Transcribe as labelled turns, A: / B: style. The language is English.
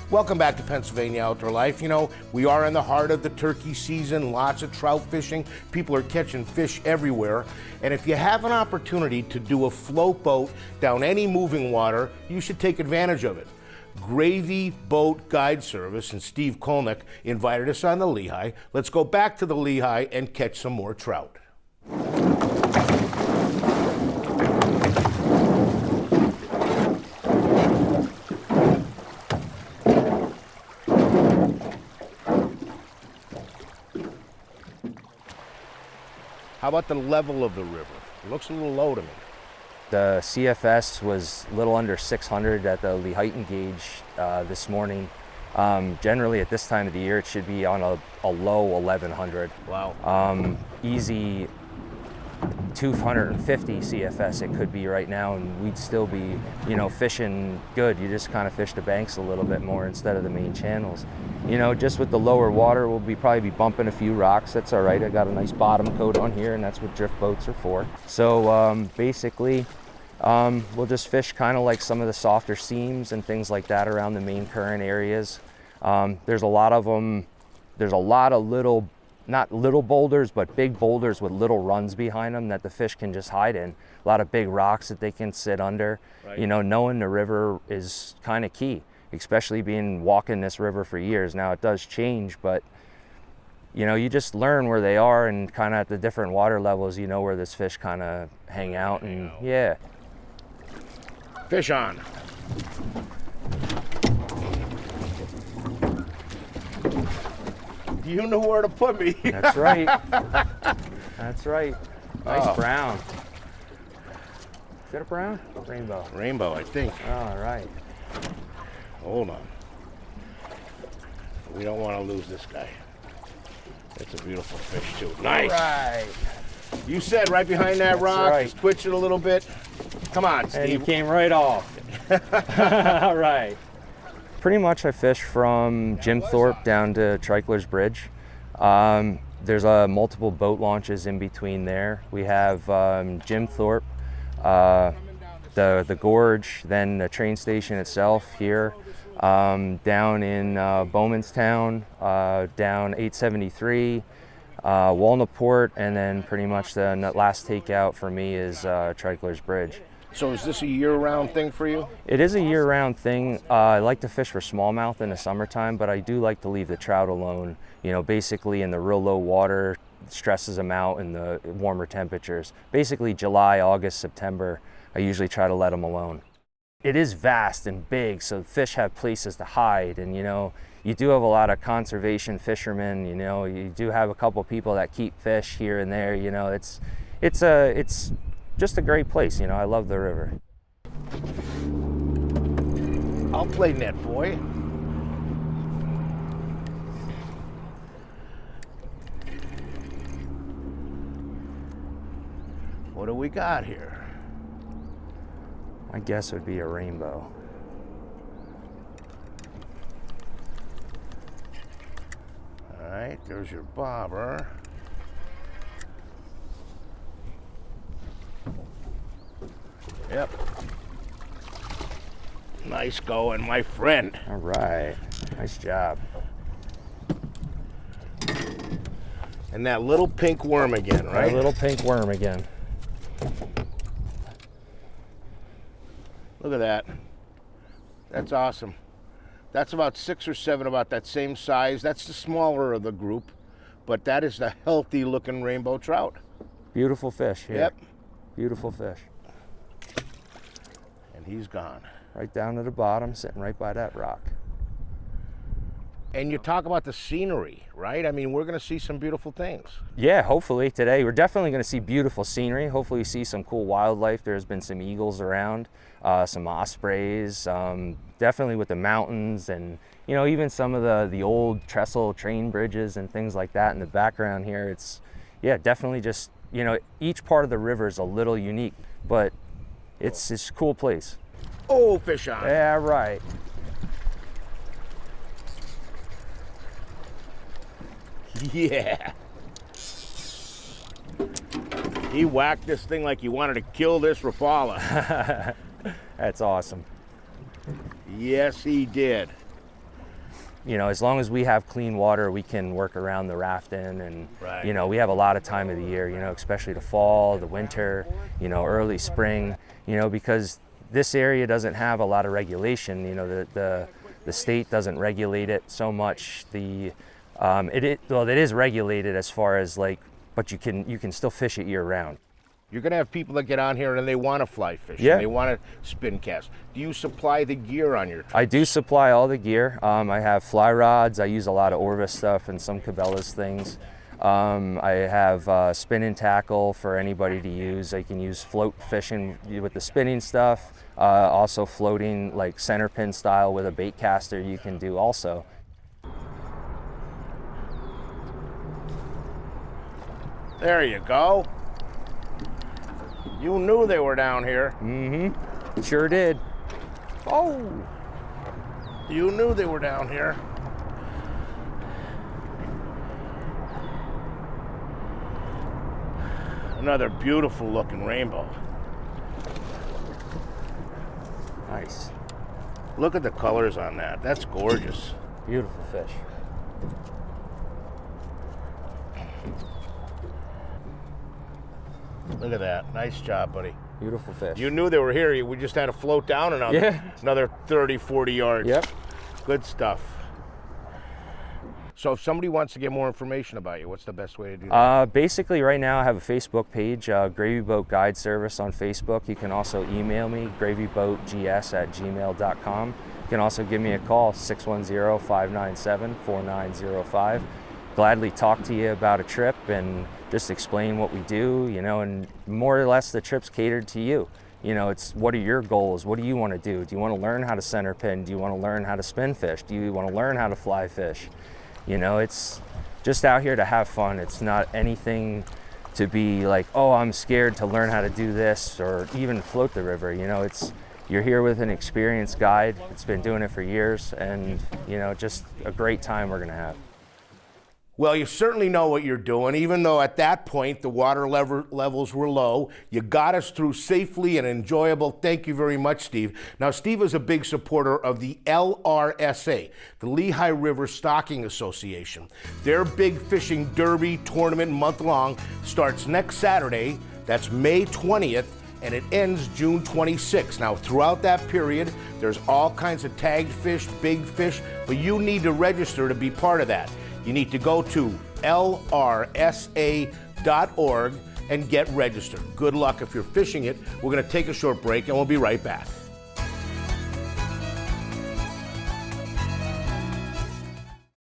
A: Welcome back to Pennsylvania Outdoor Life. You know, we are in the heart of the turkey season, lots of trout fishing. People are catching fish everywhere. And if you have an opportunity to do a float boat down any moving water, you should take advantage of it. Gravy Boat Guide Service and Steve Kolnick invited us on the Lehigh. Let's go back to the Lehigh and catch some more trout. How about the level of the river? It looks a little low to me.
B: The CFS was a little under 600 at the Lehigh gauge this morning. Generally at this time of the year, it should be on a low 1100.
A: Wow.
B: Easy 250 CFS it could be right now, and we'd still be, you know, fishing good. You just kind of fish the banks a little bit more instead of the main channels. You know, just with the lower water, we'll probably be bumping a few rocks. That's all right. I got a nice bottom coat on here, and that's what drift boats are for. So basically, we'll just fish kind of like some of the softer seams and things like that around the main current areas. There's a lot of them. There's a lot of little, not little boulders, but big boulders with little runs behind them that the fish can just hide in. A lot of big rocks that they can sit under. Right. You know, knowing the river is kind of key, especially being walking this river for years. Now it does change, but you know, you just learn where they are, and kind of at the different water levels, you know where this fish kind of hang out. And yeah.
A: Fish on. You know where to put me.
B: That's right. That's right. Nice brown. Is that a brown? Rainbow.
A: Rainbow, I think.
B: All right.
A: Hold on. We don't want to lose this guy. That's a beautiful fish too. Nice.
B: All right.
A: You said right behind that rock.
B: Right.
A: Just twitch it a little bit. Come on, Steve.
B: And he came right off. All right. Pretty much I fish from Jim Thorpe down to Treichler's Bridge. There's multiple boat launches in between there. We have Jim Thorpe, the gorge, then the train station itself here, down in Bowmanstown, down 873, Walnutport, and then pretty much the last takeout for me is Treichler's Bridge.
A: So is this a year-round thing for you?
B: It is a year-round thing. I like to fish for smallmouth in the summertime, but I do like to leave the trout alone. You know, basically in the real low water, stresses them out in the warmer temperatures. Basically July, August, September, I usually try to let them alone. It is vast and big, so fish have places to hide, and you know, you do have a lot of conservation fishermen. You know, you do have a couple people that keep fish here and there. You know, it's just a great place. You know, I love the river.
A: I'll play net, boy. What do we got here?
B: My guess would be a rainbow.
A: All right, there's your bobber. Yep. Nice going, my friend.
B: All right, nice job.
A: And that little pink worm again, right?
B: A little pink worm again.
A: Look at that. That's awesome. That's about 6 or 7, about that same size. That's the smaller of the group, but that is the healthy looking rainbow trout.
B: Beautiful fish here.
A: Yep.
B: Beautiful fish.
A: And he's gone.
B: Right down to the bottom, sitting right by that rock.
A: And you talk about the scenery, right? I mean, we're going to see some beautiful things.
B: Yeah, hopefully today. We're definitely going to see beautiful scenery. Hopefully we see some cool wildlife. There's been some eagles around, some ospreys, definitely with the mountains, and you know, even some of the old trestle train bridges and things like that in the background here. It's, yeah, definitely just, you know, each part of the river is a little unique, but it's a cool place.
A: Oh, fish on.
B: Yeah, right.
A: Yeah. He whacked this thing like he wanted to kill this Rapala.
B: That's awesome.
A: Yes, he did.
B: you know, as long as we have clean water, we can work around the rafting, and
A: Right.
B: you know, we have a lot of time of the year, you know, especially the fall, the winter, you know, early spring, you know, because this area doesn't have a lot of regulation. You know, the state doesn't regulate it so much. Well, it is regulated as far as like, but you can still fish it year round.
A: You're going to have people that get on here and they want to fly fish.
B: Yeah.
A: And they want to spin cast. Do you supply the gear on your trips?
B: I do supply all the gear. I have fly rods. I use a lot of Orvis stuff and some Cabela's things. I have spinning tackle for anybody to use. I can use float fishing with the spinning stuff. Also floating like center pin style with a bait caster you can do also.
A: There you go. You knew they were down here.
B: Mm-hmm. Sure did. Oh!
A: You knew they were down here. Another beautiful looking rainbow.
B: Nice.
A: Look at the colors on that. That's gorgeous.
B: Beautiful fish.
A: Look at that. Nice job, buddy.
B: Beautiful fish.
A: You knew they were here. We just had to float down another 30, 40 yards.
B: Yep.
A: Good stuff. So if somebody wants to get more information about you, what's the best way to do that?
B: Basically, right now I have a Facebook page, Gravy Boat Guide Service on Facebook. You can also email me, gravyboatgs@gmail.com. You can also give me a call, 610-597-4905. Gladly talk to you about a trip and just explain what we do, you know, and more or less the trip's catered to you. You know, it's what are your goals? What do you want to do? Do you want to learn how to center pin? Do you want to learn how to spin fish? Do you want to learn how to fly fish? You know, it's just out here to have fun. It's not anything to be like, oh, I'm scared to learn how to do this or even float the river. You know, you're here with an experienced guide. It's been doing it for years, and, you know, just a great time we're going to have.
A: Well, you certainly know what you're doing, even though at that point the water levels were low. You got us through safely and enjoyable. Thank you very much, Steve. Now, Steve is a big supporter of the LRSA, the Lehigh River Stocking Association. Their big fishing derby tournament, month-long, starts next Saturday. That's May 20th. And it ends June 26th. Now, throughout that period, there's all kinds of tagged fish, big fish, but you need to register to be part of that. You need to go to lrsa.org and get registered. Good luck if you're fishing it. We're going to take a short break and we'll be right back.